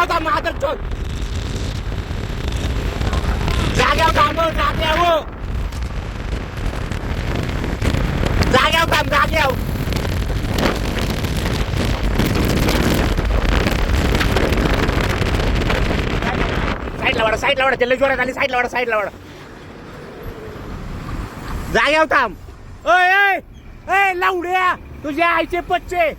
जाग्यावर थांब मात्र चोर जाग्यावर थांब जाग्यावर थांब जाग्यावर साईडला वाडा त्याला जोरात आली साईडला वाडा जाग्यावर थांब ओय लावड्या तुझ्या आईचे पच्चे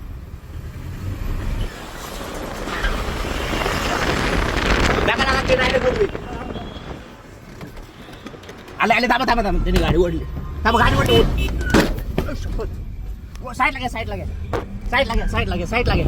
आले थांबा त्यांनी गाडी ओढली थांबा गाडी ओढली साईडला घ्या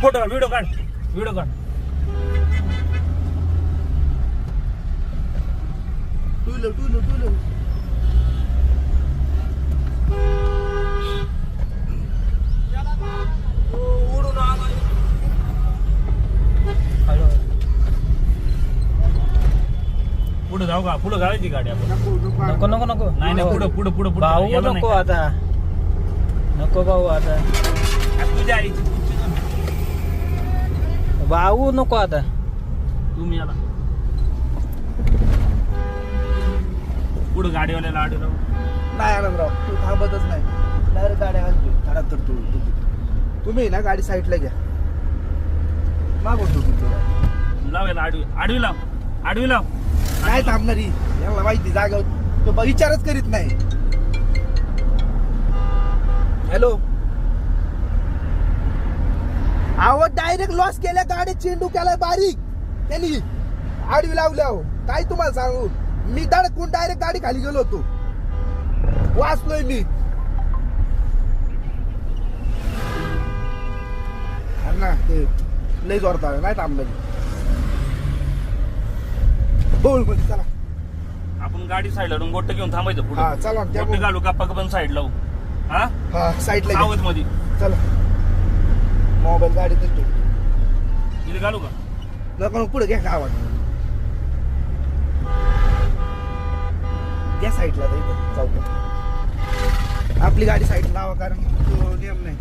फोटो व्हिडिओ काढ टू पुढे जाऊ का पुढे घालायची गाडी आपण नको नाही पुढे भाऊ नको आता नको भाऊ आता तुझ्या आईची भाऊ नको आता तुम्ही आला पुढे गाडीवाल्याला आडवलं नाही आनंदराव तू थांबतच नाही डायरेक्ट गाड्या घरात तर तुम्ही ना गाडी साईडला घ्या मागून लावायला आडवी लाव काय थांबणारी याला माहिती जागा तो विचारच करीत नाही हॅलो अहो डायरेक्ट लॉस केल्या गाडी चेंडू केलाय बारीक त्यांनी आडवी लावल्या हो काय तुम्हाला सांगू मी धडकून डायरेक्ट गाडी खाली गेलो होतो वाचलोय मी ना ते लय जोरदार नाही थांबलं बोल बोल चला आपण गाडी साईडला लावून गोट्ट घेऊन थांबायचं पुढे हा चला गोट्ट घालू का पण साईड लावू हा साईडला सावध मध्ये चला मोबाईल गाडीतच ठेव इथे घालू का नको पुढे घ्या गावात घ्या साईडला चौकात आपली गाडी साईड लावा कारण तो नियम नाही